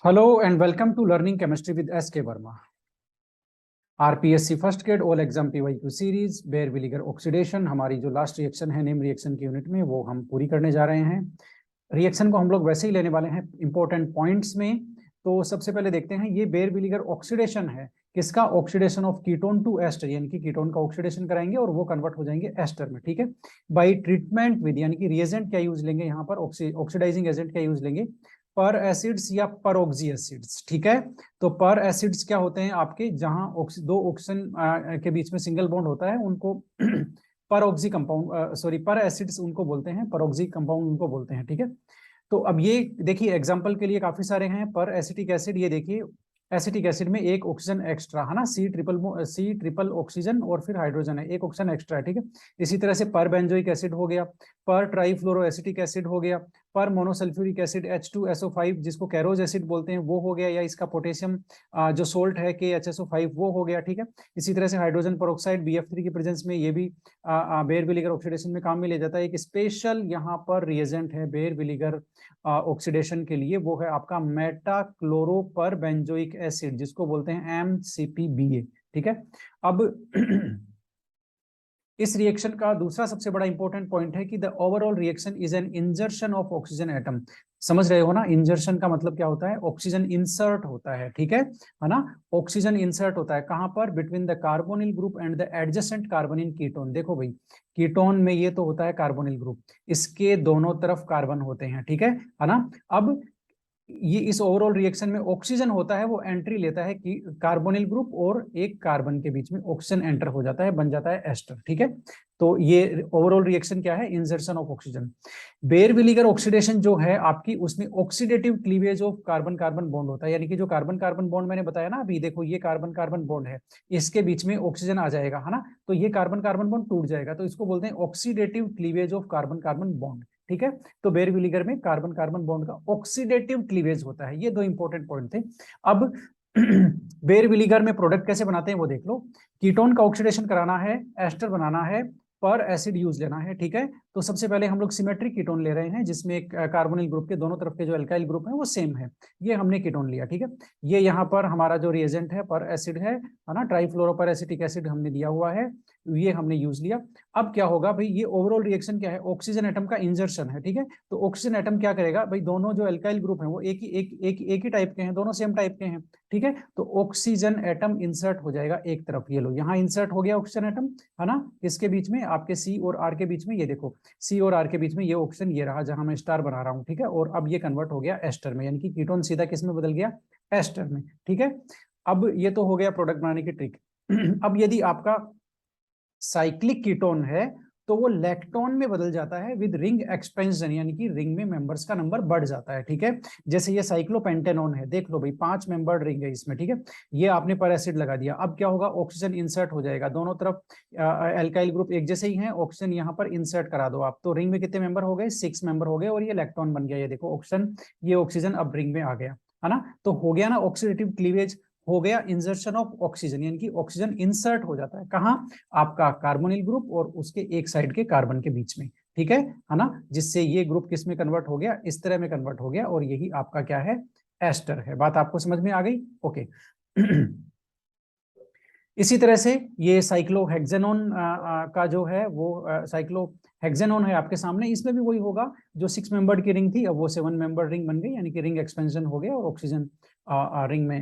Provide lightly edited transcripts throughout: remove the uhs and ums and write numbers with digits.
Hello and welcome to Learning Chemistry with S.K. Verma. RPSC first grade all exam PYQ series Baeyer Villiger oxidation, हमारी जो last reaction है name reaction की unit में, वो हम पूरी करने जा रहे हैं। रिएक्शन को हम लोग वैसे ही लेने वाले हैं इंपॉर्टेंट पॉइंट्स में। तो सबसे पहले देखते हैं, ये बेयर विलीगर ऑक्सीडेशन है किसका? Oxidation of ketone to ester, यानी कि कीटोन का ऑक्सीडेशन कराएंगे और वो कन्वर्ट हो जाएंगे एस्टर में। ठीक है, बाई ट्रीटमेंट विद, यानी कि रिएजेंट क्या यूज लेंगे यहाँ पर, ऑक्सीडाइजिंग एजेंट क्या यूज लेंगे? पर एसिड्स या परऑक्सी एसिड्स। ठीक है, तो पर एसिड्स क्या होते हैं आपके, जहां दो ऑक्सीजन के बीच में सिंगल बॉन्ड होता है उनको परऑक्सी कंपाउंड, सॉरी पर एसिड्स उनको बोलते हैं, परऑक्सी कंपाउंड उनको बोलते हैं। ठीक है, तो अब ये देखिए एग्जांपल के लिए काफी सारे हैं पर एसिटिक एसिड। ये देखिए एसिटिक एसिड में एक ऑक्सीजन एक्स्ट्रा है ना, सी ट्रिपल ऑक्सीजन और फिर हाइड्रोजन है, एक ऑक्सीजन एक्स्ट्रा है। ठीक है, इसी तरह से पर बेंजोइक एसिड हो गया, पर ट्राइफ्लोरोएसिटिक एसिड हो गया, पर मोनोसल्फ्यूरिक एसिड H2SO5 जिसको कैरोज एसिड बोलते हैं वो हो गया, या इसका पोटेशियम जो सोल्ट है KHSO5 वो हो गया। ठीक है, इसी तरह से हाइड्रोजन पेरोक्साइड BF3 की प्रेजेंस में ये भी बेयर विलीगर ऑक्सीडेशन में काम में ले जाता है। एक स्पेशल यहाँ पर रिएजेंट है बेयर विलीगर ऑक्सीडेशन के लिए, वो है आपका मेटाक्लोरोपर बेंजोइक एसिड जिसको बोलते हैं MCPBA। ठीक है, अब इस रिएक्शन का दूसरा सबसे बड़ा इंपॉर्टेंट पॉइंट है कि the overall reaction is an इंजर्शन of oxygen atom. समझ रहे हो ना, इंजर्शन का मतलब क्या होता है? ऑक्सीजन इंसर्ट होता है। ठीक है ना, ऑक्सीजन इंसर्ट होता है कहां पर? Between the carbonyl group and the adjacent carbon in ketone. देखो भाई, कीटोन में ये तो होता है कार्बोनिल ग्रुप, इसके दोनों तरफ कार्बन होते हैं। ठीक है ना, अब ये इस ओवरऑल रिएक्शन में ऑक्सीजन होता है, वो एंट्री लेता है कि कार्बोनिल ग्रुप और एक कार्बन के बीच में ऑक्सीजन एंटर हो जाता है, बन जाता है एस्टर। ठीक है, तो ये ओवरऑल रिएक्शन क्या है? Insertion of oxygen. Baeyer Villiger oxidation जो है आपकी, उसमें oxidative cleavage of carbon carbon bond होता है, यानी कि जो कार्बन कार्बन बॉन्ड मैंने बताया ना अभी, देखो ये कार्बन कार्बन बॉन्ड है, इसके बीच में ऑक्सीजन आ जाएगा है ना, तो ये कार्बन कार्बन बॉन्ड टूट जाएगा, तो इसको बोलते हैं oxidative cleavage of carbon carbon bond. ठीक है, तो बेयर विलीगर में कार्बन कार्बन बॉन्ड का ऑक्सीडेटिव क्लीवेज होता है। ये दो इंपॉर्टेंट पॉइंट थे। अब बेयर विलीगर में प्रोडक्ट कैसे बनाते हैं वो देख लो। कीटोन का ऑक्सीडेशन कराना है, एस्टर बनाना है, पर एसिड यूज लेना है। ठीक है, तो सबसे पहले हम लोग सिमेट्रिक कीटोन ले रहे हैं जिसमें एक कार्बोनिल ग्रुप के दोनों तरफ के जो अल्काइल ग्रुप है वो सेम है, ये हमने कीटोन लिया। ठीक है, ये यहाँ पर हमारा जो रिएजेंट है पर एसिड है ना, ट्राइफ्लोरोपर एसिटिक एसिड हमने दिया हुआ है, ये हमने यूज लिया। अब क्या होगा भाई, ये ओवरऑल रिएक्शन क्या है? ऑक्सीजन एटम का इंजर्शन है। ठीक है, तो ऑक्सीजन एटम क्या करेगा भाई, दोनों जो अल्काइल ग्रुप है वो एक ही टाइप के हैं, दोनों सेम टाइप के हैं। ठीक है, तो ऑक्सीजन एटम इंसर्ट हो जाएगा एक तरफ, ये लो यहाँ इंसर्ट हो गया ऑक्सीजन एटम है ना, इसके बीच में आपके सी और आर के बीच में, ये देखो सी और आर के बीच में ये ऑक्सीजन ये रहा जहां मैं स्टार बना रहा हूँ। ठीक है, और अब ये कन्वर्ट हो गया एस्टर में, यानी कि कीटोन सीधा किस में बदल गया? एस्टर में। ठीक है, अब ये तो हो गया प्रोडक्ट बनाने की ट्रिक। अब यदि आपका साइक्लिक कीटोन है तो वो लैक्टोन में बदल जाता है विद रिंग एक्सपेंशन, यानी कि रिंग में मेंबर्स का नंबर बढ़ जाता है। ठीक है, जैसे ये साइक्लोपेंटेनोन है, देख लो भाई 5 मेंबर्ड रिंग है इसमें। ठीक है, ये आपने पर एसिड लगा दिया, अब क्या होगा? ऑक्सीजन इंसर्ट हो जाएगा, दोनों तरफ एल्काइल ग्रुप एक जैसे ही हैं, ऑक्सीजन यहाँ पर इंसर्ट करा दो आप, तो रिंग में कितने मेंबर हो गए? 6 मेंबर हो गए, और ये लैक्टोन बन गया। ये देखो ऑक्सीजन, ये ऑक्सीजन अब रिंग में आ गया है ना, तो हो गया ना ऑक्सीडेटिव क्लीवेज, हो गया इंसर्शन ऑफ ऑक्सीजन, यानी कि ऑक्सीजन इंसर्ट हो जाता है कहाँ? आपका कार्बोनिल ग्रुप और उसके एक साइड के कार्बन के बीच में। ठीक है ना, जिससे ये ग्रुप किस में कन्वर्ट हो गया? इस तरह में कन्वर्ट हो गया, और यही आपका क्या है? एस्टर है। बात आपको समझ में आ गई? ओके। इसी तरह से ये साइक्लोहेक्सेनोन का जो है वो साइक्लोहेक्सेनोन है आपके सामने, इसमें भी वही होगा, जो 6 मेंबर्ड की रिंग थी अब वो 7 मेंबर्ड रिंग बन गई, यानी कि रिंग एक्सपेंशन हो गया और ऑक्सीजन रिंग में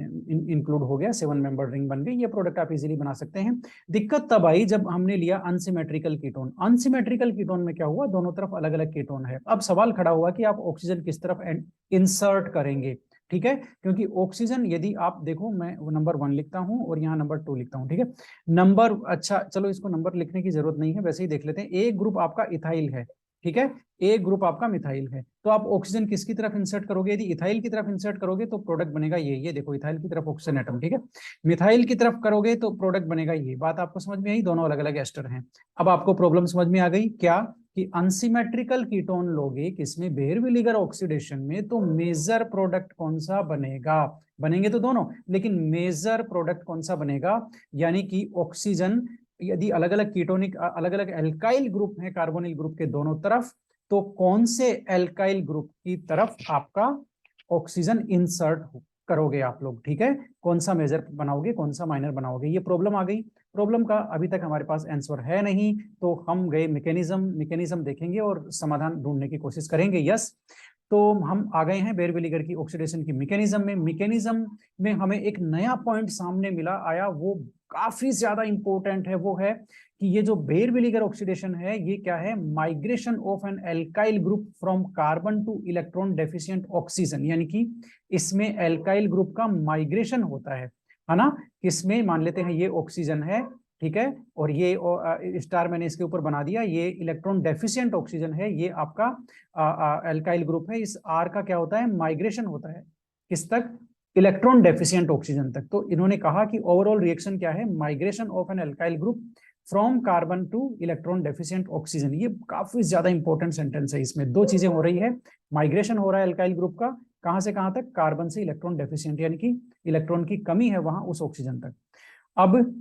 इंक्लूड हो गया, 7 मेंबर्ड रिंग बन गई। ये प्रोडक्ट आप इजीली बना सकते हैं। दिक्कत तब आई जब हमने लिया अनसिमेट्रिकल कीटोन। अनसिमेट्रिकल कीटोन में क्या हुआ? दोनों तरफ अलग अलग कीटोन है। अब सवाल खड़ा हुआ कि आप ऑक्सीजन किस तरफ इंसर्ट करेंगे। ठीक है, क्योंकि ऑक्सीजन यदि आप देखो, मैं नंबर 1 लिखता हूं और यहाँ नंबर 2 लिखता हूं। ठीक है, नंबर, अच्छा चलो इसको नंबर लिखने की जरूरत नहीं है, वैसे ही देख लेते हैं। एक ग्रुप आपका इथाइल है, ठीक है, एक ग्रुप आपका मिथाइल है, तो आप ऑक्सीजन किसकी तरफ इंसर्ट करोगे? यदि इथाइल की तरफ इंसर्ट करोगे तो प्रोडक्ट बनेगा ये देखो इथाइल की तरफ ऑक्सीजन एटम। ठीक है, मिथाइल की तरफ करोगे तो प्रोडक्ट बनेगा ये। बात आपको समझ में आई? दोनों अलग अलग एस्टर हैं। अब आपको प्रॉब्लम समझ में आ गई क्या? कि अनसिमेट्रिकल कीटोन लोगे किसमें? बेयर विलीगर ऑक्सीडेशन में, तो मेजर प्रोडक्ट कौन सा बनेगा? बनेंगे तो दोनों, लेकिन मेजर प्रोडक्ट कौन सा बनेगा? यानी कि ऑक्सीजन, यदि अलग अलग कीटोनिक अलग अलग एल्काइल ग्रुप हैं कार्बोनिल ग्रुप के दोनों तरफ, तो कौन से एल्काइल ग्रुप की तरफ आपका ऑक्सीजन इंसर्ट करोगे आप लोग, ठीक है। कौन सा मेजर बनाओगे, कौन सा माइनर बनाओगे, ये प्रॉब्लम आ गई। प्रॉब्लम का अभी तक हमारे पास आंसर है नहीं, तो हम गए मैकेनिज्म देखेंगे और समाधान ढूंढने की कोशिश करेंगे। यस, तो हम आ गए हैं बेयर-विलिगर की ऑक्सीडेशन की मैकेनिज्म में हमें एक नया पॉइंट सामने मिला आया, वो काफी ज्यादा इंपॉर्टेंट है। वो है कि ये जो बेयर-विलिगर ऑक्सीडेशन है, ये क्या है, migration of an alkyl group from carbon to electron deficient oxygen, यानी कि इसमें एल्काइल ग्रुप का माइग्रेशन होता है ना। इसमें मान लेते हैं ये ऑक्सीजन है, ठीक है, और ये स्टार मैंने इसके ऊपर बना दिया, ये इलेक्ट्रॉन डेफिशिएंट ऑक्सीजन है, ये आपका एल्काइल ग्रुप है। इस आर का क्या होता है, माइग्रेशन होता है किस तक, इलेक्ट्रॉन डेफिशिएंट ऑक्सीजन तक। तो इन्होंने कहा कि ओवरऑल रिएक्शन क्या है, migration of an alkyl group from carbon to electron deficient oxygen. ये काफी ज्यादा इंपॉर्टेंट सेंटेंस है। इसमें दो चीजें हो रही है, माइग्रेशन हो रहा है एल्काइल ग्रुप का, कहां से कहां तक, कार्बन से इलेक्ट्रॉन डेफिशिएंट, यानी कि इलेक्ट्रॉन की कमी है वहां उस ऑक्सीजन तक। अब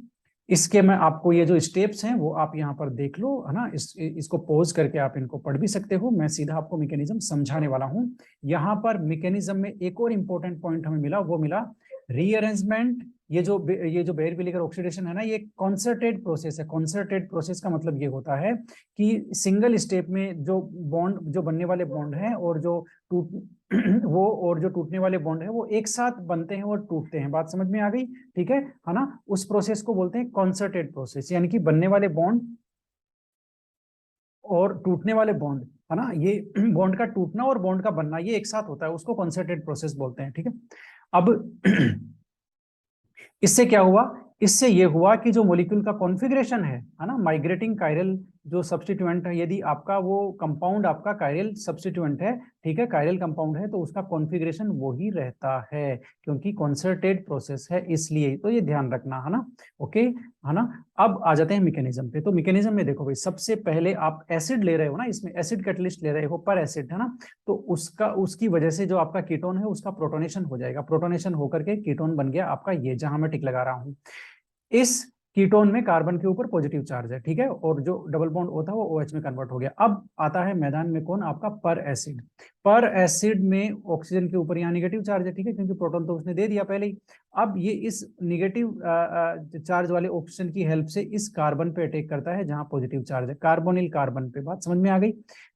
इसके मैं आपको ये जो स्टेप्स हैं वो आप यहाँ पर देख लो, है ना। इसको पॉज करके आप इनको पढ़ भी सकते हो, मैं सीधा आपको मैकेनिज्म समझाने वाला हूँ। यहाँ पर मैकेनिज्म में एक और इंपॉर्टेंट पॉइंट हमें मिला, वो मिला रीअरेंजमेंट। ये जो बेयर-विलिगर ऑक्सीडेशन है ना, ये कॉन्सर्टेड प्रोसेस है। कॉन्सर्टेड प्रोसेस का मतलब ये होता है कि सिंगल स्टेप में जो बॉन्ड, जो बनने वाले बॉन्ड हैं और जो टूटने वाले बॉन्ड है, वो एक साथ बनते हैं और टूटते हैं। बात समझ में आ गई, ठीक है ना। उस प्रोसेस को बोलते हैं कॉन्सर्टेड प्रोसेस, यानी कि बनने वाले बॉन्ड और टूटने वाले बॉन्ड, है ना, ये बॉन्ड का टूटना और बॉन्ड का बनना ये एक साथ होता है, उसको कॉन्सर्टेड प्रोसेस बोलते हैं, ठीक है। अब इससे क्या हुआ, इससे ये हुआ कि जो मॉलिक्यूल का कॉन्फ़िगरेशन है ना, माइग्रेटिंग कायरल जो सब्स्टिट्यूएंट है, यदि आपका वो कंपाउंड आपका कायरल सब्स्टिट्यूएंट है, ठीक है, कायरल कंपाउंड है, तो उसका कॉन्फ़िगरेशन वही रहता है, क्योंकि कॉन्सर्टेड प्रोसेस है, इसलिए। तो ये ध्यान रखना, है ना, ओके, है ना। अब आ जाते हैं मैकेनिज्म पे। तो मैकेनिज्म में देखो भाई, सबसे पहले आप एसिड ले रहे हो ना, इसमें एसिड कैटलिस्ट ले रहे हो पर एसिड, है ना। तो उसकी वजह से जो आपका कीटोन है उसका प्रोटोनेशन हो जाएगा, प्रोटोनेशन होकर के कीटोन बन गया आपका ये, जहां मैं टिक लगा रहा हूं। इस कीटोन में कार्बन के ऊपर पॉजिटिव चार्ज है, ठीक है, और जो डबल बॉन्ड होता है वो OH में कन्वर्ट हो गया। अब आता है मैदान में कौन, आपका पर एसिड। पर एसिड में ऑक्सीजन के ऊपर यहाँ निगेटिव चार्ज है, ठीक है, क्योंकि प्रोटॉन तो उसने दे दिया पहले ही। अब ये इस निगेटिव चार्ज वाले ऑक्सीजन की हेल्प से इस कार्बन पे अटैक करता है जहां पॉजिटिव चार्ज है, कार्बोनिल कार्बन पे। बात समझ में आ गई,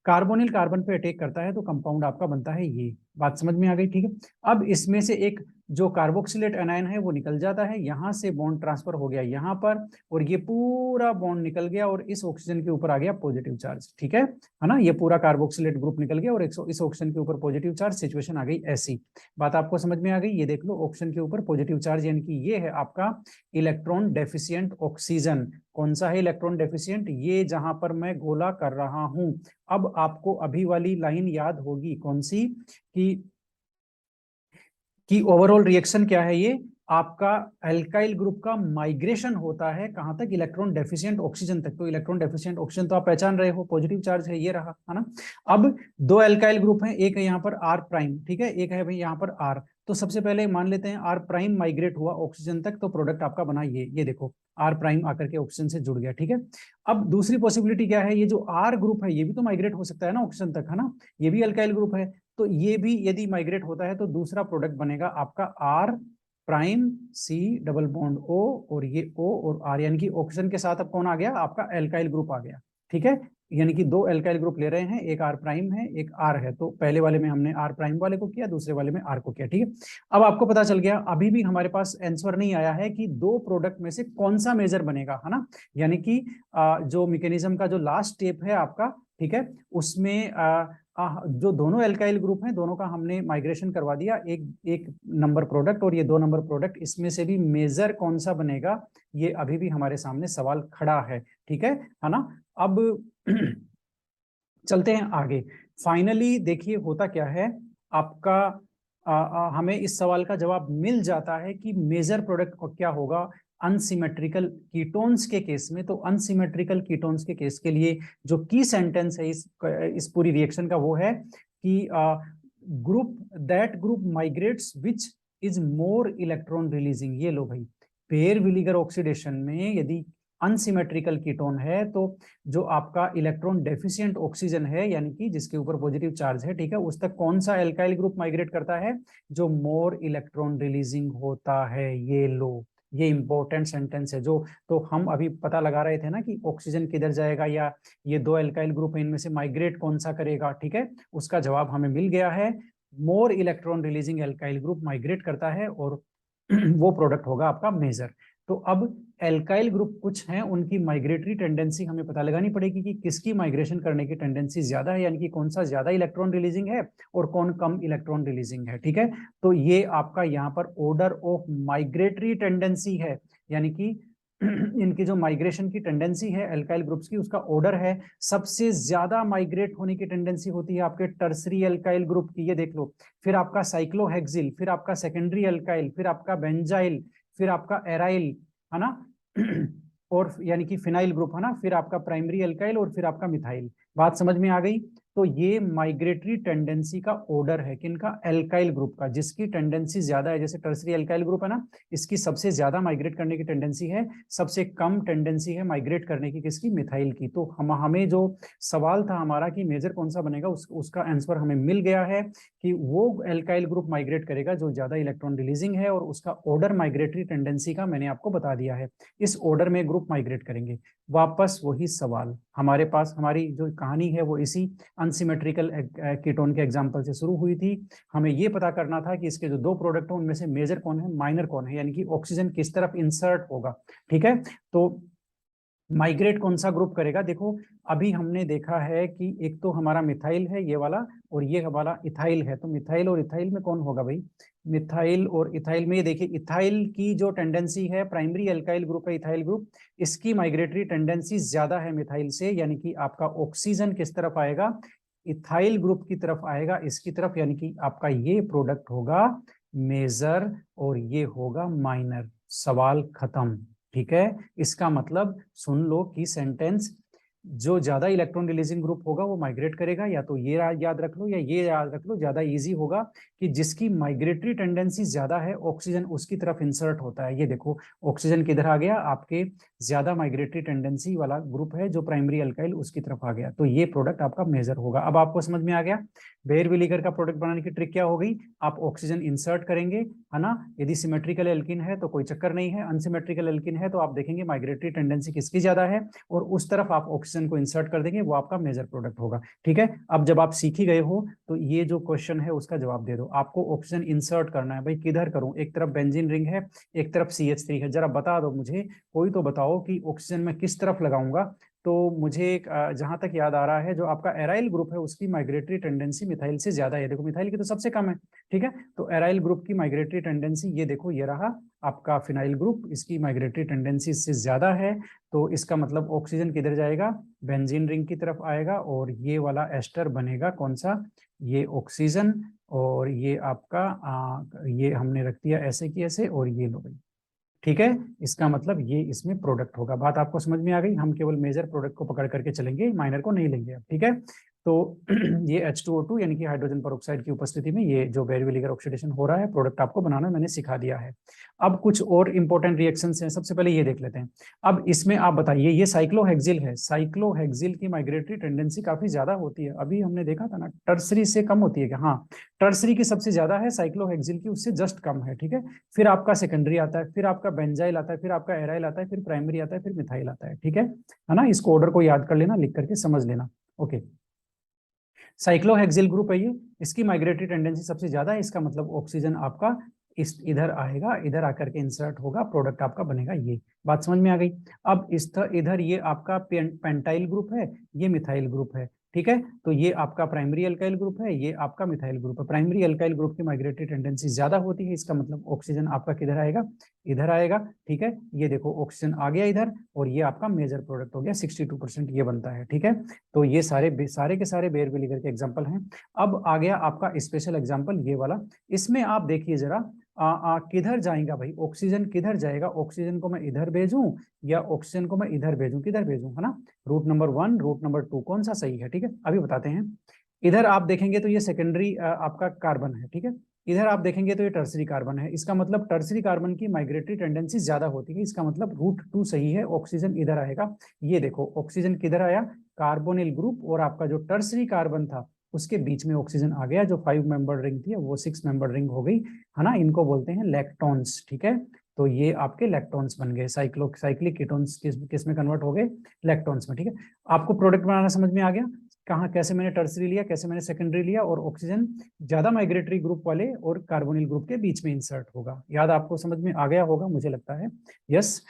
कार्बोनिल कार्बन पे अटैक करता है तो कंपाउंड आपका बनता है ये। बात समझ में आ गई, ठीक है। अब इसमें से एक जो कार्बोक्सिलेट एनायन है वो निकल जाता है, यहां से बॉन्ड ट्रांसफर हो गया यहाँ पर, और ये पूरा बॉन्ड निकल गया और इस ऑक्सीजन के ऊपर आ गया पॉजिटिव चार्ज, ठीक है ना। ये पूरा कार्बोक्सिलेट ग्रुप निकल गया और इस ऑक्सीजन के ऊपर पॉजिटिव चार्ज, सिचुएशन आ गई ऐसी। बात आपको समझ में आ गई, ये देख लो, ऑक्सीजन के ऊपर पॉजिटिव चार्ज, यानी कि ये है आपका इलेक्ट्रॉन डेफिशिएंट ऑक्सीजन। कौन सा है इलेक्ट्रॉन डेफिशिएंट, ये जहां पर मैं गोला कर रहा हूं। अब आपको अभी वाली लाइन याद होगी, कौन सी, कि ओवरऑल रिएक्शन क्या है, ये आपका एल्काइल ग्रुप का माइग्रेशन होता है कहां तक, इलेक्ट्रॉन डेफिशिएंट ऑक्सीजन तक। तो इलेक्ट्रॉन डेफिशिएंट ऑक्सीजन तो आप पहचान रहे हो, पॉजिटिव चार्ज है, ये रहा, है ना। अब दो एल्काइल ग्रुप हैं, एक है यहाँ पर R प्राइम, ठीक है, एक है भाई यहाँ पर R। तो सबसे पहले मान लेते हैं R प्राइम माइग्रेट हुआ ऑक्सीजन तक, तो प्रोडक्ट आपका बना ये देखो, R प्राइम आकर के ऑक्सीजन से जुड़ गया, ठीक है। अब दूसरी पॉसिबिलिटी क्या है, ये जो R ग्रुप है ये भी तो माइग्रेट हो सकता है ना ऑक्सीजन तक, है ना, ये भी एल्काइल ग्रुप है। तो ये भी यदि माइग्रेट होता है तो दूसरा प्रोडक्ट बनेगा आपका R prime C double bond O, और ये O और R, यानी कि ऑक्सीजन के साथ अब कौन आ गया, आपका एल्काइल ग्रुप आ गया, ठीक है। यानी कि दो एल्काइल ग्रुप ले रहे हैं, एक R प्राइम है एक R है। तो पहले वाले में हमने R प्राइम वाले को किया, दूसरे वाले में R को किया, ठीक है। अब आपको पता चल गया, अभी भी हमारे पास आंसर नहीं आया है कि दो प्रोडक्ट में से कौन सा मेजर बनेगा, है ना। यानी कि जो मैकेनिज्म का जो लास्ट स्टेप है आपका, ठीक है, उसमें जो दोनों एल्काइल ग्रुप हैं दोनों का हमने माइग्रेशन करवा दिया, एक नंबर प्रोडक्ट और ये 2 नंबर प्रोडक्ट, इसमें से भी मेजर कौन सा बनेगा, ये अभी भी हमारे सामने सवाल खड़ा है, ठीक है ना। अब चलते हैं आगे। फाइनली देखिए होता क्या है आपका, हमें इस सवाल का जवाब मिल जाता है कि मेजर प्रोडक्ट क्या होगा अनसिमेट्रिकल कीटोन्स के केस में। तो अनसिमेट्रिकल कीटोन्स के केस के लिए जो की सेंटेंस है इस पूरी रिएक्शन का, वो है कि group migrates which is more electron releasing. ये लो भाई, बेयर-विलिगर ऑक्सीडेशन में यदि अनसिमेट्रिकल कीटोन है, तो जो आपका इलेक्ट्रॉन डेफिशिएंट ऑक्सीजन है, यानी कि जिसके ऊपर पॉजिटिव चार्ज है, ठीक है, उस तक कौन सा एल्काइल ग्रुप माइग्रेट करता है? जो मोर इलेक्ट्रॉन रिलीजिंग होता है। ये लो, ये इंपॉर्टेंट सेंटेंस है। जो तो हम अभी पता लगा रहे थे ना कि ऑक्सीजन किधर जाएगा, या ये दो एल्काइल ग्रुप है, इनमें से माइग्रेट कौन सा करेगा, ठीक है, उसका जवाब हमें मिल गया है। More electron releasing alkyl group migrate करता है, और वो प्रोडक्ट होगा आपका मेजर। तो अब एल्काइल ग्रुप कुछ हैं, उनकी माइग्रेटरी टेंडेंसी हमें पता लगानी पड़ेगी कि किसकी माइग्रेशन करने की टेंडेंसी ज्यादा है, यानी कि कौन सा ज्यादा इलेक्ट्रॉन रिलीजिंग है और कौन कम इलेक्ट्रॉन रिलीजिंग है, ठीक है। तो ये आपका यहाँ पर ऑर्डर ऑफ माइग्रेटरी टेंडेंसी है, यानी कि इनकी जो माइग्रेशन की टेंडेंसी है एल्काइल ग्रुप्स की, उसका ऑर्डर है। सबसे ज्यादा माइग्रेट होने की टेंडेंसी होती है आपके टर्सरी एल्काइल ग्रुप की, ये देख लो। फिर आपका साइक्लोहेक्सिल, फिर आपका सेकेंडरी एल्काइल, फिर आपका बेंजाइल, फिर आपका एराइल, है ना, और यानी कि फिनाइल ग्रुप, है ना, फिर आपका प्राइमरी एल्काइल, और फिर आपका मिथाइल। बात समझ में आ गई? तो ये माइग्रेटरी टेंडेंसी का ऑर्डर है किनका? एल्काइल ग्रुप का, जिसकी टेंडेंसी ज्यादा है। जैसे टर्सरी एल्काइल ग्रुप है ना, इसकी सबसे ज्यादा माइग्रेट करने की टेंडेंसी है, सबसे कम टेंडेंसी है माइग्रेट करने की किसकी? मिथाइल की। तो हमें जो सवाल था हमारा कि मेजर कौन सा बनेगा, उसका आंसर हमें मिल गया है कि वो एल्काइल ग्रुप माइग्रेट करेगा जो ज्यादा इलेक्ट्रॉन रिलीजिंग है, और उसका ऑर्डर माइग्रेटरी टेंडेंसी का मैंने आपको बता दिया है। इस ऑर्डर में ग्रुप माइग्रेट करेंगे। वापस वही सवाल हमारे पास, हमारी जो कहानी है वो इसी अनसिमेट्रिकल कीटोन के एग्जांपल से शुरू हुई थी। हमें ये पता करना था कि इसके जो दो प्रोडक्ट हैं उनमें से मेजर कौन है, माइनर कौन है, यानी कि ऑक्सीजन किस तरफ इंसर्ट होगा, ठीक है। तो माइग्रेट कौन सा ग्रुप करेगा? देखो, अभी हमने देखा है कि एक तो हमारा मिथाइल है ये वाला, और ये हमारा इथाइल है। तो मिथाइल और इथाइल में कौन होगा भाई? मिथाइल और इथाइल में ये देखिए, इथाइल की जो टेंडेंसी है, प्राइमरी एल्काइल ग्रुप है इथाइल ग्रुप, इसकी माइग्रेटरी टेंडेंसी ज्यादा है मिथाइल से, यानी कि आपका ऑक्सीजन किस तरफ आएगा? इथाइल ग्रुप की तरफ आएगा, इसकी तरफ, यानी कि आपका ये प्रोडक्ट होगा मेजर और ये होगा माइनर। सवाल खत्म, ठीक है। इसका मतलब सुन लो कि सेंटेंस, जो ज्यादा इलेक्ट्रॉन रिलीजिंग ग्रुप होगा वो माइग्रेट करेगा, या तो ये याद रख लो या ये याद रख लो, ज्यादा इजी होगा कि जिसकी माइग्रेटरी टेंडेंसी ज्यादा है ऑक्सीजन उसकी तरफ इंसर्ट होता है। ये देखो, ऑक्सीजन किधर आ गया? आपके ज्यादा माइग्रेटरी टेंडेंसी वाला ग्रुप है जो प्राइमरी अल्काइल, उसकी तरफ आ गया। तो ये प्रोडक्ट आपका मेजर होगा। अब आपको समझ में आ गया बेयर विलीगर का प्रोडक्ट बनाने की ट्रिक क्या हो गई? आप ऑक्सीजन इंसर्ट करेंगे, है ना। यदि सिमेट्रिकल एल्किन है तो कोई चक्कर नहीं है, अनसिमेट्रिकल एल्किन है तो आप देखेंगे माइग्रेटरी टेंडेंसी किसकी ज्यादा है, और उस तरफ आप ऑक्सीजन को इंसर्ट कर देंगे, वो आपका मेजर प्रोडक्ट होगा, ठीक है। अब जब आप सीख ही गए हो तो ये जो क्वेश्चन है उसका जवाब दे दो। आपको ऑक्सीजन इंसर्ट करना है भाई, किधर करूं? एक तरफ बेंजीन रिंग है, एक तरफ CH3 है। जरा बता दो मुझे, कोई तो बताओ कि ऑक्सीजन में किस तरफ लगाऊंगा। तो मुझे जहां तक याद आ रहा है, जो आपका एराइल ग्रुप है उसकी माइग्रेटरी टेंडेंसी मिथाइल से ज्यादा है। देखो, मिथाइल की तो सबसे कम है, ठीक है। तो एराइल ग्रुप की माइग्रेटरी टेंडेंसी ये देखो, ये रहा आपका फिनाइल ग्रुप, इसकी माइग्रेटरी टेंडेंसी इससे ज्यादा है। तो इसका मतलब ऑक्सीजन किधर जाएगा? बेंजीन रिंग की तरफ आएगा, और ये वाला एस्टर बनेगा कौन सा? ये ऑक्सीजन, और ये आपका ये हमने रख दिया ऐसे की ऐसे, और ये लो भाई, ठीक है। इसका मतलब ये इसमें प्रोडक्ट होगा। बात आपको समझ में आ गई? हम केवल मेजर प्रोडक्ट को पकड़ करके चलेंगे, माइनर को नहीं लेंगे अब, ठीक है। तो ये H2O2 यानी कि हाइड्रोजन परऑक्साइड की उपस्थिति में ये जो बेयर विलीगर ऑक्सीडेशन हो रहा है, प्रोडक्ट आपको बनाना मैंने सिखा दिया है। अब कुछ और इंपॉर्टेंट रिएक्शंस हैं, सबसे पहले ये देख लेते हैं। अब इसमें आप बताइए, ये साइक्लोहेक्सिल है, साइक्लोहेक्सिल की माइग्रेटरी टेंडेंसी काफी ज्यादा होती है। अभी हमने देखा था ना, टर्सरी से कम होती है क्या? हाँ, टर्सरी की सबसे ज्यादा है, साइक्लोहेक्सिल की उससे जस्ट कम है, ठीक है। फिर आपका सेकेंडरी आता है, फिर आपका बेंजाइल आता है, फिर आपका एराइल आता है, फिर प्राइमरी आता है, फिर मिथाइल आता है, ठीक है ना। इसको ऑर्डर को याद कर लेना, लिख करके समझ लेना, ओके। साइक्लोहेक्सिल ग्रुप है ये, इसकी माइग्रेटरी टेंडेंसी सबसे ज्यादा है। इसका मतलब ऑक्सीजन आपका इस इधर आएगा, इधर आकर के इंसर्ट होगा, प्रोडक्ट आपका बनेगा ये। बात समझ में आ गई? अब इस इधर ये आपका पेंटाइल ग्रुप है, ये मिथाइल ग्रुप है, ठीक है। तो ये आपका प्राइमरी अल्काइल ग्रुप है, ये आपका मिथाइल ग्रुप है। प्राइमरी अल्काइल ग्रुप की माइग्रेटरी टेंडेंसी ज्यादा होती है, इसका मतलब ऑक्सीजन आपका किधर आएगा? इधर आएगा, ठीक है। ये देखो, ऑक्सीजन आ गया इधर, और ये आपका मेजर प्रोडक्ट हो गया, 62% ये बनता है, ठीक है। तो ये सारे सारे के सारे बेयर विलीगर के एग्जाम्पल हैं। अब आ गया आपका स्पेशल एग्जाम्पल ये वाला। इसमें आप देखिए जरा, किधर जाएगा भाई ऑक्सीजन? किधर जाएगा? ऑक्सीजन को मैं इधर भेजूं या ऑक्सीजन को मैं इधर भेजूं? किधर भेजूं, है ना। रूट नंबर 1, रूट नंबर 2 कौन सा सही है? ठीक है, अभी बताते हैं। इधर आप देखेंगे तो ये सेकेंडरी आपका कार्बन है, ठीक है। इधर आप देखेंगे तो ये टर्सरी कार्बन है। इसका मतलब टर्सरी कार्बन की माइग्रेटरी टेंडेंसी ज्यादा होती है। इसका मतलब रूट 2 सही है, ऑक्सीजन इधर आएगा। ये देखो ऑक्सीजन किधर आया, कार्बोनिल ग्रुप और आपका जो टर्सरी कार्बन था उसके बीच में ऑक्सीजन आ गया। जो 5 मेंबर रिंग थी वो 6 मेंबर रिंग हो गई, है ना। इनको बोलते हैं लैक्टोन्स, ठीक है। तो ये आपके लैक्टोन्स बन गए, साइक्लिक कीटोन्स किस में कन्वर्ट हो गए, लैक्टोन्स में, ठीक है। आपको प्रोडक्ट बनाना समझ में आ गया, कहाँ कैसे मैंने टर्सरी लिया, कैसे मैंने सेकेंडरी लिया, और ऑक्सीजन ज्यादा माइग्रेटरी ग्रुप वाले और कार्बोनिल ग्रुप के बीच में इंसर्ट होगा। याद आपको समझ में आ गया होगा मुझे लगता है। यस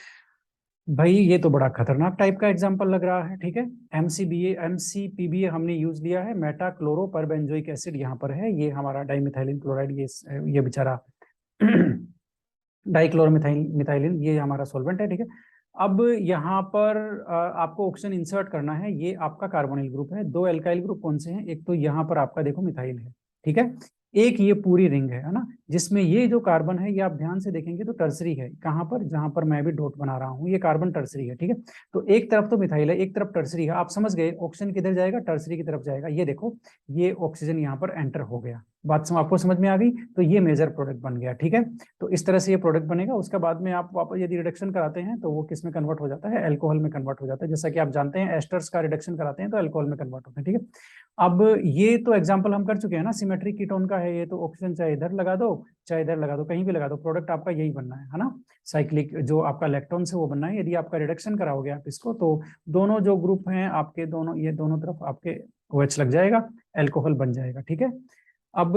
भाई, ये तो बड़ा खतरनाक टाइप का एग्जांपल लग रहा है, ठीक है। एमसीपीबीए हमने यूज लिया है, मेटा क्लोरो पर बेंजोइक एसिड यहाँ पर है, ये हमारा डाइमिथाइलिन क्लोराइड, ये बेचारा डाइक्लोरोमिथाइलिन, ये हमारा सॉल्वेंट है, ठीक है। अब यहाँ पर आपको ऑक्सीजन इंसर्ट करना है, ये आपका कार्बोनिल ग्रुप है। दो एल्काइल ग्रुप कौन से हैं, एक तो यहाँ पर आपका देखो मिथाइल है, ठीक है। एक ये पूरी रिंग है ना, जिसमें ये जो कार्बन है ये आप ध्यान से देखेंगे तो टर्सरी है। कहाँ पर, जहां पर मैं भी डॉट बना रहा हूँ, ये कार्बन टर्सरी है, ठीक है। तो एक तरफ तो मिथाइल है, एक तरफ टर्सरी है। आप समझ गए ऑक्सीजन किधर जाएगा, टर्सरी की तरफ जाएगा। ये देखो ये ऑक्सीजन यहाँ पर एंटर हो गया। बात आपको समझ में आ गई, तो ये मेजर प्रोडक्ट बन गया, ठीक है। तो इस तरह से ये प्रोडक्ट बनेगा। उसके बाद में आप वापस यदि रिडक्शन कराते हैं तो वो किस में कन्वर्ट हो जाता है, अल्कोहल में कन्वर्ट हो जाता है। जैसा कि आप जानते हैं एस्टर्स का रिडक्शन कराते हैं तो अल्कोहल में कन्वर्ट होते हैं, ठीक है। अब ये तो एग्जांपल हम कर चुके हैं ना, सिमेट्रिक कीटोन का है ये। तो ऑक्सीजन चाहे इधर लगा दो चाहे इधर लगा दो, कहीं भी लगा दो, प्रोडक्ट आपका यही बनना है ना। साइक्लिक जो आपका इलेक्ट्रॉन से वो बनना है। यदि आपका रिडक्शन कराओगे आप इसको, तो दोनों जो ग्रुप हैं आपके, दोनों ये दोनों तरफ आपके OH लग जाएगा, अल्कोहल बन जाएगा, ठीक है। अब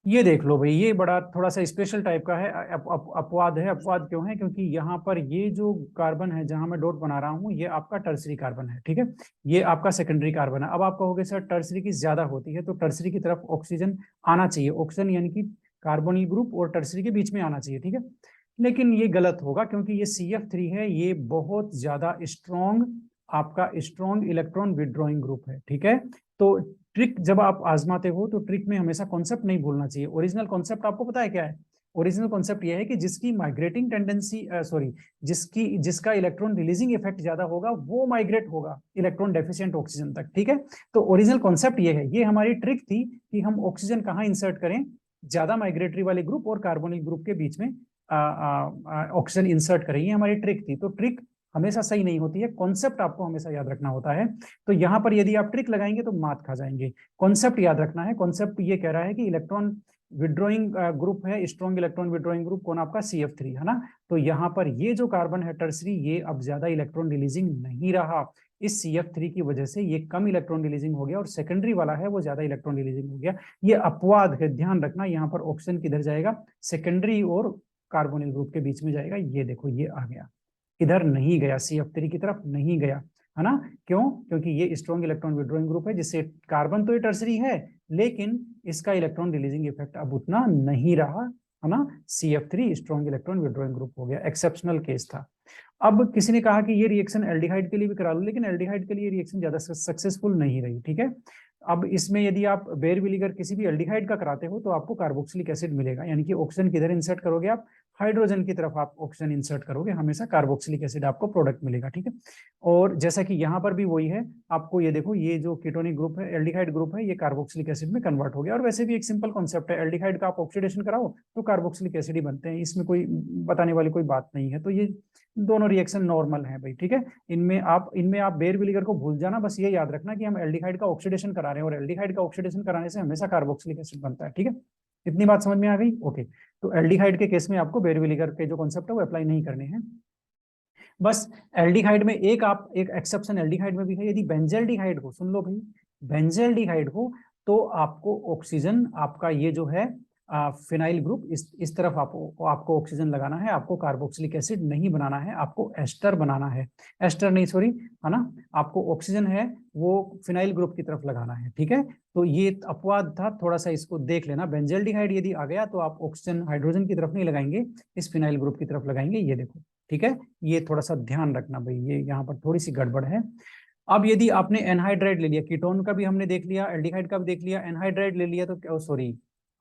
ये देख लो भाई, ये बड़ा थोड़ा सा स्पेशल टाइप का है, अपवाद है। अपवाद क्यों है, क्योंकि यहाँ पर ये जो कार्बन है जहां मैं डॉट बना रहा हूँ, ये आपका टर्सरी कार्बन है, ठीक है। ये आपका सेकेंडरी कार्बन है। अब आप कहोगे सर टर्सरी की ज्यादा होती है, तो टर्सरी की तरफ ऑक्सीजन आना चाहिए, ऑक्सीजन यानी कि कार्बोनिल ग्रुप और टर्सरी के बीच में आना चाहिए, ठीक है। लेकिन ये गलत होगा, क्योंकि ये CF3 है, ये बहुत ज्यादा स्ट्रॉन्ग, आपका स्ट्रॉन्ग इलेक्ट्रॉन विड्रॉइंग ग्रुप है, ठीक है। तो ट्रिक जब आप आजमाते हो तो ट्रिक में हमेशा कॉन्सेप्ट नहीं भूलना चाहिए। ओरिजिनल कॉन्सेप्ट आपको पता है क्या है, ओरिजिनल कॉन्सेप्ट ये है कि जिसकी माइग्रेटिंग टेंडेंसी सॉरी जिसका इलेक्ट्रॉन रिलीजिंग इफेक्ट ज्यादा होगा वो माइग्रेट होगा इलेक्ट्रॉन डेफिशिएंट ऑक्सीजन तक, ठीक है। तो ओरिजिनल कॉन्सेप्ट ये है, ये हमारी ट्रिक थी कि हम ऑक्सीजन कहाँ इंसर्ट करें, ज्यादा माइग्रेटरी वाले ग्रुप और कार्बोनिल ग्रुप के बीच में ऑक्सीजन इंसर्ट करें, ये हमारी ट्रिक थी। तो ट्रिक हमेशा सही नहीं होती है, कॉन्सेप्ट आपको हमेशा याद रखना होता है। तो यहां पर यदि आप ट्रिक लगाएंगे तो मात खा जाएंगे। कॉन्सेप्ट याद रखना है। कॉन्सेप्ट ये कह रहा है कि इलेक्ट्रॉन विड्रॉइंग ग्रुप है, स्ट्रॉन्ग इलेक्ट्रॉन विड्रॉइंग ग्रुप कौन, आपका CF3 है ना। तो यहाँ पर ये जो कार्बन है टर्सरी, ये अब ज्यादा इलेक्ट्रॉन रिलीजिंग नहीं रहा, इस CF3 की वजह से ये कम इलेक्ट्रॉन रिलीजिंग हो गया, और सेकेंडरी वाला है वो ज्यादा इलेक्ट्रॉन रिलीजिंग हो गया। ये अपवाद है, ध्यान रखना। यहाँ पर ऑक्सीजन किधर जाएगा, सेकेंडरी और कार्बोनिल ग्रुप के बीच में जाएगा। ये देखो ये आ गया, इधर नहीं गया, CF3 की तरफ नहीं गया, है ना। क्यों, क्योंकि ये स्ट्रॉन्ग इलेक्ट्रॉन विड्रॉइंग ग्रुप है, जिससे कार्बन तो ये टर्सरी है लेकिन इसका इलेक्ट्रॉन रिलीजिंग इफेक्ट अब उतना नहीं रहा, है ना। CF3 strong electron withdrawing group हो गया, एक्सेप्शनल केस था। अब किसी ने कहा कि ये रिएक्शन एल्डिहाइड के लिए भी करा लो, लेकिन एल्डिहाइड के लिए रिएक्शन ज्यादा सक्सेसफुल नहीं रही, ठीक है। अब इसमें यदि आप बेर विलीगर किसी भी एल्डिहाइड का कराते हो तो आपको कार्बोक्सिलिक एसिड मिलेगा, यानी कि ऑक्सीजन किधर इंसर्ट करोगे आप, हाइड्रोजन की तरफ आप ऑक्सीजन इंसर्ट करोगे, हमेशा कार्बोक्सिलिक एसिड आपको प्रोडक्ट मिलेगा, ठीक है। और जैसा कि यहाँ पर भी वही है, आपको ये देखो ये जो कीटोनिक ग्रुप है, एल्डिहाइड ग्रुप है, ये कार्बोक्सिलिक एसिड में कन्वर्ट हो गया। और वैसे भी एक सिंपल कॉन्सेप्ट है, एल्डिहाइड का आप ऑक्सीडेशन कराओ तो कार्बोक्सिलिक एसिड ही बनते हैं, इसमें कोई बताने वाली कोई बात नहीं है। तो ये दोनों रिएक्शन नॉर्मल है भाई, ठीक है। इनमें आप बेर विलीगर को भूल जाना, बस ये याद रखना कि हम एल्डिहाइड का ऑक्सीडेशन करा रहे हैं, और एल्डिहाइड का ऑक्सीडेशन कराने से हमेशा कार्बोक्सिलिक एसिड बनता है, ठीक है। इतनी बात समझ में आ गई, ओके। तो एल्डिहाइड के केस में आपको बेर विलीगर के जो कॉन्सेप्ट है वो अप्लाई नहीं करने हैं। बस एल्डिहाइड में एक एक्सेप्शन एल्डिहाइड में भी है, यदि बेंजल्डिहाइड हो, सुन लो भाई, बेंजल्डिहाइड हो तो आपको ऑक्सीजन, आपका ये जो है फिनाइल ग्रुप, इस तरफ आपको ऑक्सीजन लगाना है, आपको कार्बोक्सिलिक एसिड नहीं बनाना है, आपको एस्टर बनाना है, एस्टर नहीं सॉरी, है ना। आपको ऑक्सीजन है वो फिनाइल ग्रुप की तरफ लगाना है, ठीक है। तो ये अपवाद था, थोड़ा सा इसको देख लेना। बेंजल्डिहाइड यदि आ गया तो आप ऑक्सीजन हाइड्रोजन की तरफ नहीं लगाएंगे, इस फिनाइल ग्रुप की तरफ लगाएंगे, ये देखो, ठीक है। ये थोड़ा सा ध्यान रखना भाई, ये यहाँ पर थोड़ी सी गड़बड़ है। अब यदि आपने एनहाइड्राइड ले लिया, कीटोन का भी हमने देख लिया, एल्डिहाइड का भी देख लिया, एनहाइड्राइड ले लिया तो सॉरी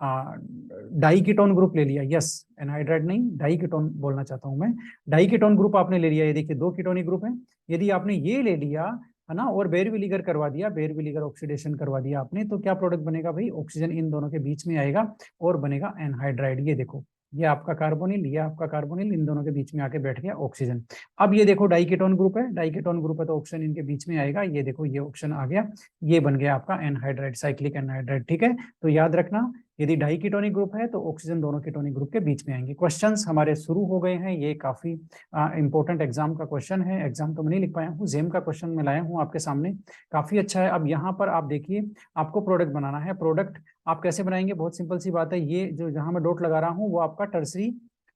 डाइकीटोन ग्रुप ले लिया, यस, एनहाइड्राइड नहीं डाइकीटोन बोलना चाहता हूं मैं। डाइकीटोन ग्रुप आपने ले लिया, ये देखिए दो कीटोनिक ग्रुप है। यदि आपने ये ले लिया, है ना, और बेर विलीगर करवा दिया, बेर विलीगर ऑक्सीडेशन करवा दिया आपने, तो क्या प्रोडक्ट बनेगा भाई, ऑक्सीजन इन दोनों के बीच में आएगा और बनेगा एनहाइड्राइड। ये देखो, ये आपका कार्बोनिल, ये आपका कार्बोनिल, इन दोनों के बीच में आके बैठ गया ऑक्सीजन। अब ये देखो डाइकेटोन ग्रुप है, डाइकेटोन ग्रुप है तो ऑक्सीजन इनके बीच में आएगा, ये देखो ये ऑप्शन आ गया, ये बन गया आपका एनहाइड्राइड, साइक्लिक एनहाइड्राइड। ठीक है, तो याद रखना यदि डाइकेटोनिक ग्रुप है तो ऑक्सीजन दोनों कीटोनिक ग्रुप के बीच में आएंगे। क्वेश्चंस हमारे शुरू हो गए हैं, ये काफी इंपॉर्टेंट एग्जाम का क्वेश्चन है, एग्जाम तो मैं नहीं लिख पाया हूँ, जेम का क्वेश्चन मैं लाया हूँ आपके सामने, काफी अच्छा है। अब यहाँ पर आप देखिए, आपको प्रोडक्ट बनाना है, प्रोडक्ट आप कैसे बनाएंगे, बहुत सिंपल सी बात है, ये जो जहां मैं डॉट लगा रहा हूँ वो आपका टर्सरी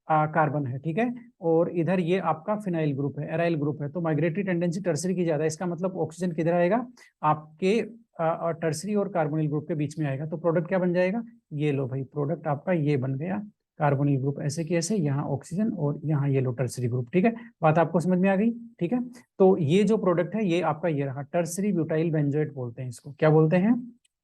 कार्बन है, ठीक है, और इधर ये आपका फिनाइल ग्रुप है, एराइल ग्रुप है, तो माइग्रेटरी टेंडेंसी टर्सरी की ज्यादा है, इसका मतलब ऑक्सीजन किधर आएगा, आपके टर्सरी और कार्बोनिल ग्रुप के बीच में आएगा, तो प्रोडक्ट क्या बन जाएगा, ये लो भाई, प्रोडक्ट आपका ये बन गया, कार्बोनिल ग्रुप ऐसे की ऐसे, यहाँ ऑक्सीजन और यहाँ ये लो टर्सरी ग्रुप। ठीक है, बात आपको समझ में आ गई। ठीक है, तो ये जो प्रोडक्ट है ये आपका ये रहा, टर्सरी ब्यूटाइल बेंजोएट बोलते हैं इसको, क्या बोलते हैं,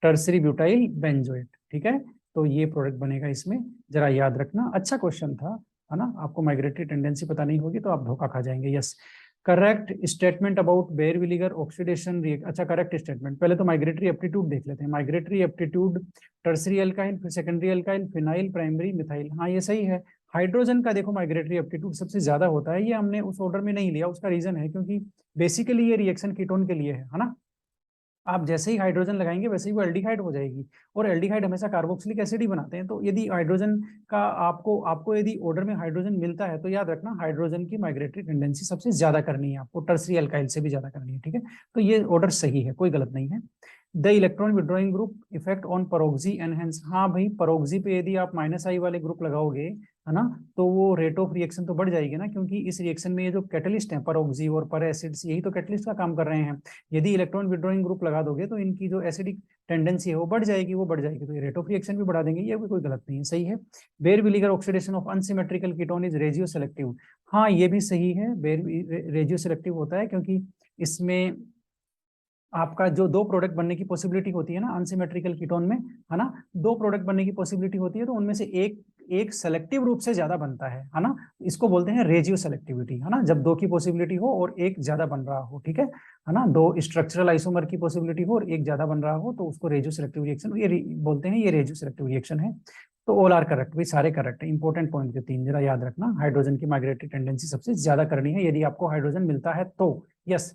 टर्सरी ब्यूटाइल बेंजोएट। ठीक है, तो ये प्रोडक्ट बनेगा इसमें, जरा याद रखना, अच्छा क्वेश्चन था, है ना, आपको माइग्रेटरी टेंडेंसी पता नहीं होगी तो आप धोखा खा जाएंगे। यस, करेक्ट स्टेटमेंट अबाउट बेर विलीगर ऑक्सीडेशन रिएक्ट, अच्छा करेक्ट स्टेटमेंट, पहले तो माइग्रेटरी एप्टीट्यूड देख लेते हैं, माइग्रेटरी एप्टीट्यूड, टर्सरी एल्काइल, फिर secondary alkyl, phenyl, primary, methyl, हाँ ये सही है। हाइड्रोजन का देखो माइग्रेटरी एप्टीट्यूड सबसे ज्यादा होता है, ये हमने उस ऑर्डर में नहीं लिया, उसका रीजन है क्योंकि बेसिकली ये रिएक्शन कीटोन के लिए है ना, आप जैसे ही हाइड्रोजन लगाएंगे वैसे ही वो एल्डिहाइड हो जाएगी, और एल्डिहाइड हमेशा कार्बोक्सिलिक एसिड ही बनाते हैं, तो यदि हाइड्रोजन का आपको आपको यदि ऑर्डर में हाइड्रोजन मिलता है तो याद रखना हाइड्रोजन की माइग्रेटरी टेंडेंसी सबसे ज्यादा करनी है आपको, टर्सरी अल्काइल से भी ज्यादा करनी है। ठीक है, तो ये ऑर्डर सही है, कोई गलत नहीं है। The electron withdrawing group effect on peroxy enhance, हाँ भाई परोक्सी पे यदि आप -I वाले ग्रुप लगाओगे, है ना, तो वो रेट ऑफ रिएक्शन तो बढ़ जाएगी ना, क्योंकि इस रिएक्शन में ये जो कैटलिस्ट है परोक्सी और पर एसिड्स, यही तो कैटलिस्ट का काम कर रहे हैं। यदि इलेक्ट्रॉन विड्रॉइंग ग्रुप लगा दोगे तो इनकी जो एसिडिक टेंडेंसी है वो बढ़ जाएगी, वो बढ़ जाएगी तो ये रेट ऑफ रिएक्शन भी बढ़ा देंगे, ये भी कोई गलत नहीं है, सही है। Baeyer Villiger oxidation of unsymmetrical ketone is regioselective, हाँ ये भी सही है, बेर रेजियो सेलेक्टिव होता है क्योंकि इसमें आपका जो दो प्रोडक्ट बनने की पॉसिबिलिटी होती है ना अनसिमेट्रिकल कीटोन में, है ना, दो प्रोडक्ट बनने की पॉसिबिलिटी होती है, तो उनमें से एक एक सेलेक्टिव रूप से ज्यादा बनता है ना, इसको बोलते हैं रेजियो सेलेक्टिविटी, है ना, जब दो की पॉसिबिलिटी हो और एक ज्यादा बन रहा हो। ठीक है ना, दो स्ट्रक्चरल आइसोमर की पॉसिबिलिटी हो और एक ज्यादा बन रहा हो तो उसको रेजियो सेलेक्टिव रिएक्शन ये बोलते हैं, ये रेजियो सेलेक्टिव रिएक्शन है। तो ऑल आर करेक्ट भाई, सारे करेक्ट है, इंपॉर्टेंट पॉइंट के तीन जरा याद रखना, हाइड्रोजन की माइग्रेटरी टेंडेंसी सबसे ज्यादा करनी है यदि आपको हाइड्रोजन मिलता है तो। यस,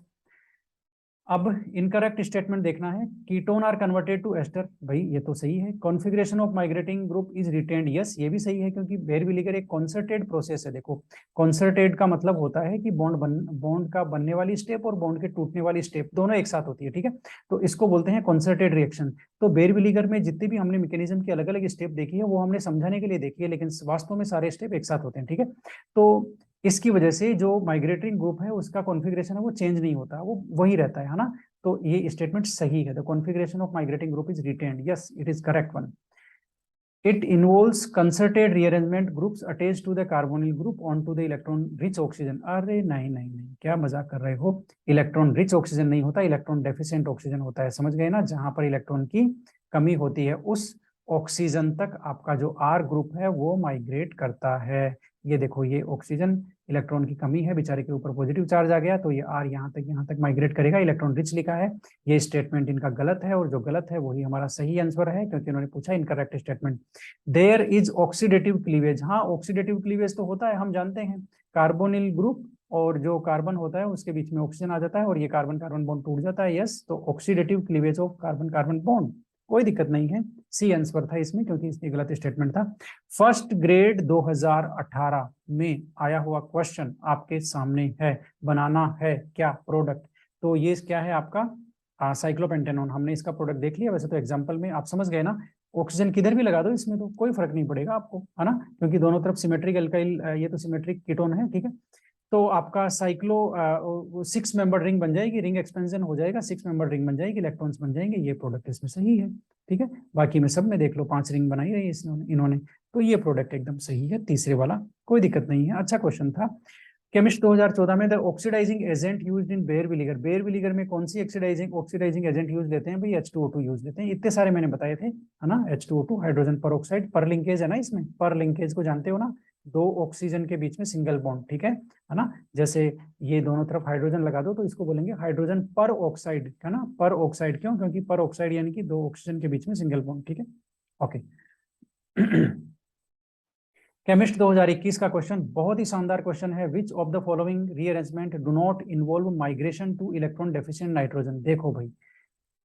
अब इनकरेक्ट स्टेटमेंट देखना है, ketone are converted to ester, भाई ये तो सही है। Configuration of migrating group is retained, yes ये भी सही है क्योंकि बेर विलीगर एक कॉन्सर्टेड प्रोसेस है। देखो कॉन्सर्टेड का मतलब होता है कि बॉन्ड का बनने वाली स्टेप और बॉन्ड के टूटने वाली स्टेप दोनों एक साथ होती है। ठीक है, तो इसको बोलते हैं कॉन्सर्टेड रिएक्शन। तो बेर विलीगर में जितनी भी हमने मैकेनिज्म की अलग अलग स्टेप देखी है वो हमने समझाने के लिए देखी है, लेकिन वास्तव में सारे स्टेप एक साथ होते हैं। ठीक है, तो इसकी वजह से जो माइग्रेटरी ग्रुप है उसका कॉन्फ़िगरेशन है वो चेंज नहीं होता, वो वही रहता है ना, तो ये स्टेटमेंट सही है। The configuration of migrating group is retained, yes it is correct one. It involves concerted rearrangement groups attached to the carbonyl group on to the electron rich oxygen, अरे नहीं नहीं नहीं, क्या मजाक कर रहे हो, इलेक्ट्रॉन रिच ऑक्सीजन नहीं होता, इलेक्ट्रॉन डेफिशिएंट ऑक्सीजन होता है, समझ गए ना, जहां पर इलेक्ट्रॉन की कमी होती है उस ऑक्सीजन तक आपका जो आर ग्रुप है वो माइग्रेट करता है। ये देखो ये ऑक्सीजन, इलेक्ट्रॉन की कमी है, बेचारे के ऊपर पॉजिटिव चार्ज आ गया तो ये आर यहाँ तक माइग्रेट करेगा, इलेक्ट्रॉन रिच लिखा है, ये स्टेटमेंट इनका गलत है और जो गलत है वही हमारा सही आंसर है क्योंकि इन्होंने पूछा incorrect statement. There is oxidative cleavage, हाँ ऑक्सीडेटिव क्लीवेज तो होता है, हम जानते हैं, कार्बोनिल ग्रुप और जो कार्बन होता है उसके बीच में ऑक्सीजन आ जाता है और ये कार्बन कार्बन बॉन्ड टूट जाता है। यस, तो oxidative cleavage of carbon carbon bond, कोई दिक्कत नहीं है, सी आंसर था इसमें क्योंकि इसमें गलत स्टेटमेंट था। फर्स्ट ग्रेड 2018 में आया हुआ क्वेश्चन आपके सामने है, बनाना है क्या प्रोडक्ट, तो ये क्या है आपका साइक्लोपेंटेनॉन, हमने इसका प्रोडक्ट देख लिया, वैसे तो एग्जांपल में आप समझ गए ना, ऑक्सीजन किधर भी लगा दो इसमें तो कोई फर्क नहीं पड़ेगा आपको, है ना, क्योंकि दोनों तरफ सिमेट्रिक एल्काइल, ये तो सिमेट्रिक कीटोन है। ठीक है, तो आपका साइक्लो 6 मेंबर रिंग बन जाएगी, रिंग एक्सपेंशन हो जाएगा, 6 मेंबर रिंग बन जाएगी, इलेक्ट्रॉन्स बन जाएंगे, ये प्रोडक्ट इसमें सही है। ठीक है, बाकी में सब में देख लो 5 रिंग बनाई है इन्होंने, तो ये प्रोडक्ट एकदम सही है, तीसरे वाला कोई दिक्कत नहीं है, अच्छा क्वेश्चन था। केमिस्ट 2014 में the oxidizing agent used in Baeyer Villiger, बेर विलीगर में कौन सी ऑक्सीडाइजिंग एजेंट यूज लेते हैं भाई, H2O2 यूज लेते हैं, इतने सारे मैंने बताए थे, है ना, H2O2 हाइड्रोजन पर ऑक्साइड, पर लिंकेज है ना इसमें, पर लिंकेज को जानते हो ना, दो ऑक्सीजन के बीच में सिंगल बॉन्ड, ठीक है ना। जैसे ये दोनों तरफ हाइड्रोजन लगा दो तो इसको बोलेंगे हाइड्रोजन पर ऑक्साइड, है ना। पर ऑक्साइड क्यों? क्योंकि पर ऑक्साइड यानी कि दो ऑक्सीजन के बीच में सिंगल बॉन्ड, ठीक है। ओके। केमिस्ट 2021 का क्वेश्चन बहुत ही शानदार क्वेश्चन है। Which of the following rearrangement do not involve migration to electron deficient nitrogen. देखो भाई,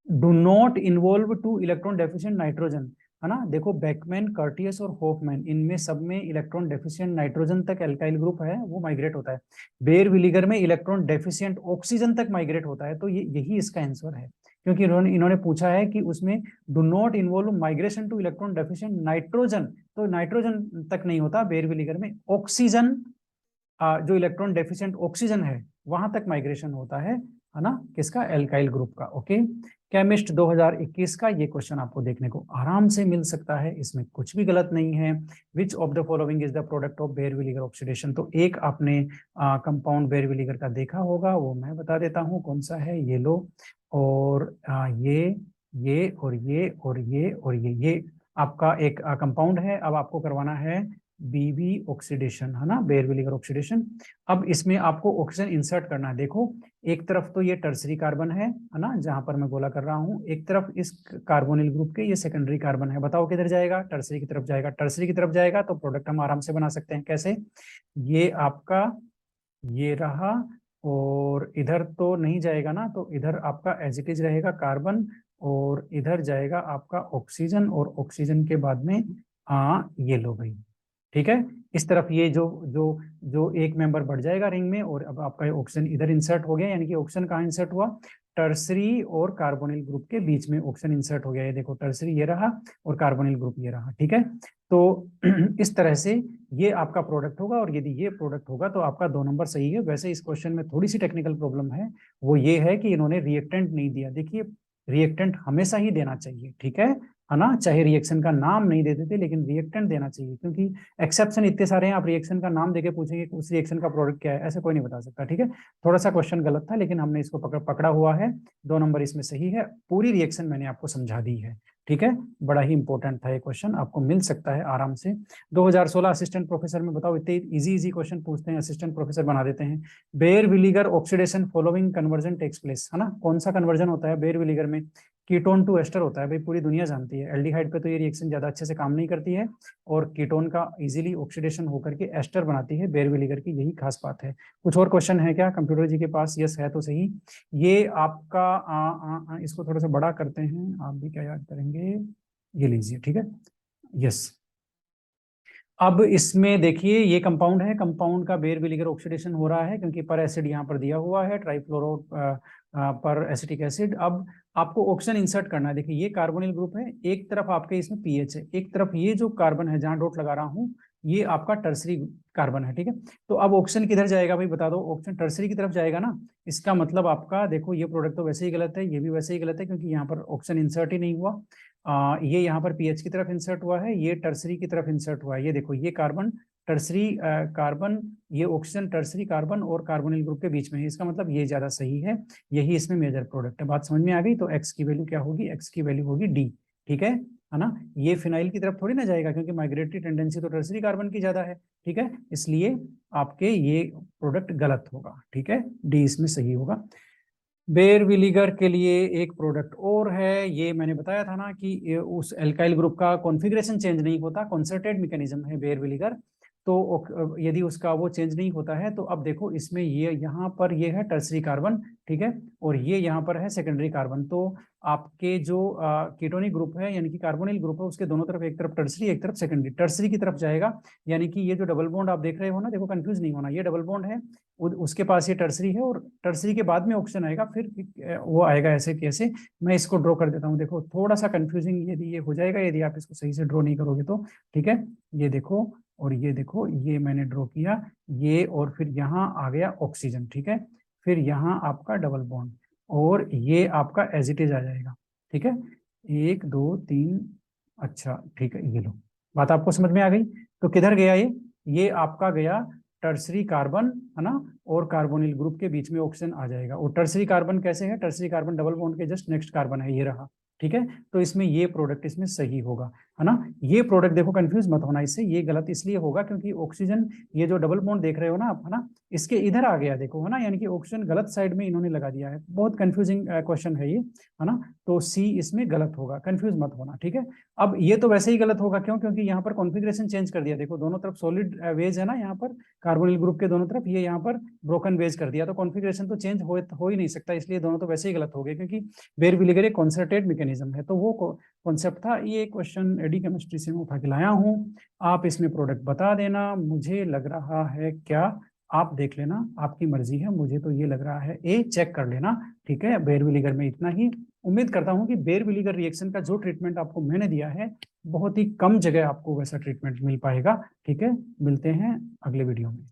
do not involve to electron deficient nitrogen, है ना। देखो बैकमैन, कर्टियस और होफमैन, इनमें सब में इलेक्ट्रॉन डेफिशिएंट नाइट्रोजन तक एल्काइल ग्रुप है, वो माइग्रेट होता है। बेयर विलीगर में इलेक्ट्रॉन डेफिशिएंट ऑक्सीजन तक माइग्रेट होता है। तो ये यही इसका आंसर है, क्योंकि इन्होंने पूछा है कि उसमें do not involve migration to electron deficient nitrogen, तो नाइट्रोजन तक नहीं होता बेयर विलीगर में। ऑक्सीजन, जो इलेक्ट्रॉन डेफिशिएंट ऑक्सीजन है वहां तक माइग्रेशन होता है ना, किसका? एल्काइल ग्रुप का। ओके। केमिस्ट 2021 का ये क्वेश्चन आपको देखने को आराम से मिल सकता है, इसमें कुछ भी गलत नहीं है। Which of the following is the product of Baeyer Villiger oxidation. तो एक आपने कंपाउंड बेयर विलीगर का देखा होगा, वो मैं बता देता हूँ कौन सा है। ये लो, और ये और ये और ये और ये आपका एक कंपाउंड है। अब आपको करवाना है बीबी ऑक्सीडेशन, है ना, बेयर विलीगर ऑक्सीडेशन। अब इसमें आपको ऑक्सीजन इंसर्ट करना है। देखो, एक तरफ तो ये टर्सरी कार्बन है ना, जहां पर मैं गोला कर रहा हूं, एक तरफ इस कार्बोनिल ग्रुप के ये सेकेंडरी कार्बन है। बताओ किधर जाएगा? टर्सरी की तरफ जाएगा। टर्सरी की तरफ जाएगा तो प्रोडक्ट हम आराम से बना सकते हैं। कैसे? ये आपका ये रहा, और इधर तो नहीं जाएगा ना, तो इधर आपका एज इट इज रहेगा कार्बन, और इधर जाएगा आपका ऑक्सीजन, और ऑक्सीजन के बाद में ये लो भाई, ठीक है। इस तरफ ये जो जो जो एक मेंबर बढ़ जाएगा रिंग में, और अब आपका ऑक्सीजन इधर इंसर्ट हो गया। यानी कि ऑक्सीजन कहाँ इंसर्ट हुआ? टर्सरी और कार्बोनिल ग्रुप के बीच में ऑक्सीजन इंसर्ट हो गया। ये देखो, टर्सरी ये रहा और कार्बोनिल ग्रुप ये रहा, ठीक है। तो इस तरह से ये आपका प्रोडक्ट होगा, और यदि ये प्रोडक्ट होगा तो आपका 2 नंबर सही है। वैसे इस क्वेश्चन में थोड़ी सी टेक्निकल प्रॉब्लम है, वो ये है कि इन्होंने रिएक्टेंट नहीं दिया। देखिए, रिएक्टेंट हमेशा ही देना चाहिए, ठीक है ना। चाहे रिएक्शन का नाम नहीं देते थे, लेकिन रिएक्टेंट देना चाहिए, क्योंकि एक्सेप्शन इतने सारे हैं। आप रिएक्शन का नाम देके पूछेंगे कि उस रिएक्शन का प्रोडक्ट क्या है, ऐसे कोई नहीं बता सकता, ठीक है। थोड़ा सा क्वेश्चन गलत था, लेकिन हमने इसको पकड़ा हुआ है। 2 नंबर इसमें सही है। पूरी रिएक्शन मैंने आपको समझा दी है, ठीक है। बड़ा ही इंपॉर्टेंट था ये क्वेश्चन, आपको मिल सकता है आराम से। 2016 असिस्टेंट प्रोफेसर में बताओ, इतने इजी क्वेश्चन पूछते हैं, असिस्टेंट प्रोफेसर बना देते हैं। Baeyer Villiger oxidation following conversion takes place, है ना। कौन सा कन्वर्जन होता है बेयर विलीगर में? कीटोन टू एस्टर होता है भाई, पूरी दुनिया जानती है। एल्डिहाइड पे तो ये रिएक्शन ज्यादा अच्छे से काम नहीं करती है, और कीटोन का इजीली ऑक्सीडेशन होकर के एस्टर बनाती है बेयर विलीगर की, यही खास बात है। कुछ और क्वेश्चन है क्या कंप्यूटर जी के पास? यस है तो सही। ये आपका इसको थोड़ा सा बड़ा करते हैं, आप भी क्या याद करेंगे, ये लीजिए, ठीक है। यस, अब इसमें देखिए, ये कंपाउंड है, कंपाउंड का बेयर विलीगर ऑक्सीडेशन हो रहा है, क्योंकि पर एसिड यहाँ पर दिया हुआ है, ट्राइफ्लोरो पर एसिटिक एसिड। अब आपको ऑक्सीजन इंसर्ट करना है। देखिए, ये कार्बोनिल ग्रुप है, एक तरफ आपके इसमें पीएच है, एक तरफ ये जो कार्बन है जहां डॉट लगा रहा हूँ, ये आपका टर्सरी कार्बन है, ठीक है। तो अब ऑक्सीजन किधर जाएगा भाई, बता दो? ऑक्सीजन टर्सरी की तरफ जाएगा ना। इसका मतलब आपका देखो, ये प्रोडक्ट तो वैसे ही गलत है, ये भी वैसे ही गलत है, क्योंकि यहाँ पर ऑक्सीजन इंसर्ट ही नहीं हुआ। ये यहाँ पर पीएच की तरफ इंसर्ट हुआ है, ये टर्सरी की तरफ इंसर्ट हुआ है। ये देखो, ये कार्बन टर्सरी कार्बन, ये ऑक्सीजन टर्सरी कार्बन और कार्बोनिल ग्रुप के बीच में है। इसका मतलब ये ज्यादा सही है, यही इसमें मेजर प्रोडक्ट है। बात समझ में आ गई? तो एक्स की वैल्यू क्या होगी? एक्स की वैल्यू होगी डी, ठीक है ना। ये फिनाइल की तरफ थोड़ी ना जाएगा, क्योंकि माइग्रेटरी टेंडेंसी तो टर्सरी कार्बन की ज्यादा है, ठीक है। इसलिए आपके ये प्रोडक्ट गलत होगा, ठीक है, डी इसमें सही होगा। बेयर विलीगर के लिए एक प्रोडक्ट और है, ये मैंने बताया था ना कि उस एल्काइल ग्रुप का कॉन्फ़िगरेशन चेंज नहीं होता, कंसर्टेड मैकेनिज्म है बेयर विलीगर। तो यदि उसका वो चेंज नहीं होता है, तो अब देखो, इसमें ये यहाँ पर ये है टर्सरी कार्बन, ठीक है, और ये यहाँ पर है सेकेंडरी कार्बन। तो आपके जो कीटोनिक ग्रुप है, यानी कि कार्बोनिल ग्रुप है, उसके दोनों तरफ, एक तरफ टर्सरी एक तरफ सेकेंडरी, टर्सरी की तरफ जाएगा। यानी कि ये जो डबल बॉन्ड आप देख रहे हो ना, देखो कंफ्यूज नहीं होना, ये डबल बॉन्ड है, उसके पास ये टर्सरी है, और टर्सरी के बाद में ऑक्सीजन आएगा, फिर वो आएगा ऐसे कैसे। मैं इसको ड्रॉ कर देता हूँ, देखो थोड़ा सा कंफ्यूजिंग यदि ये हो जाएगा, यदि आप इसको सही से ड्रॉ नहीं करोगे तो, ठीक है। ये देखो, और ये देखो, ये मैंने ड्रॉ किया, ये, और फिर यहाँ आ गया ऑक्सीजन, ठीक है। फिर यहाँ आपका डबल बॉन्ड, और ये आपका एज इट इज आ जाएगा, ठीक है। 1 2 3, अच्छा ठीक है, ये लो, बात आपको समझ में आ गई। तो किधर गया ये आपका गया टर्सरी कार्बन, है ना, और कार्बोनिल ग्रुप के बीच में ऑक्सीजन आ जाएगा। और टर्सरी कार्बन कैसे है? टर्सरी कार्बन डबल बॉन्ड के जस्ट नेक्स्ट कार्बन है, ये रहा, ठीक है, तो इसमें ये प्रोडक्ट इसमें सही होगा, है ना। ये प्रोडक्ट देखो, कंफ्यूज मत होना इससे, ये गलत इसलिए होगा क्योंकि ऑक्सीजन, ये जो डबल बॉन्ड देख रहे हो ना आप, है ना, इसके इधर आ गया देखो, है ना, यानी कि ऑक्सीजन गलत साइड में इन्होंने लगा दिया है। बहुत कंफ्यूजिंग क्वेश्चन है ये, है ना। तो सी इसमें गलत होगा, कंफ्यूज मत होना, ठीक है। अब ये तो वैसे ही गलत होगा, क्यों? क्योंकि यहाँ पर कॉन्फ़िगरेशन चेंज कर दिया, देखो दोनों तरफ सॉलिड वेज है ना, यहाँ पर कार्बोनिल ग्रुप के दोनों तरफ, ये यहाँ पर ब्रोकन वेज कर दिया, तो कॉन्फ़िगरेशन तो चेंज हो ही नहीं सकता, इसलिए दोनों तो वैसे ही गलत हो गए, क्योंकि बेयर विनेगर एक कॉन्सर्टेड मैकेनिज्म है। तो वो कॉन्सेप्ट था, ये क्वेश्चन एडी केमिस्ट्री से मैं उठा के लाया हूँ। आप इसमें प्रोडक्ट बता देना, मुझे लग रहा है क्या, आप देख लेना, आपकी मर्जी है, मुझे तो ये लग रहा है ए, चेक कर लेना, ठीक है। बेयर विनेगर में इतना ही। उम्मीद करता हूँ कि बेयर विनेगर रिएक्शन का जो ट्रीटमेंट आपको मैंने दिया है, बहुत ही कम जगह आपको वैसा ट्रीटमेंट मिल पाएगा, ठीक है। मिलते हैं अगले वीडियो में।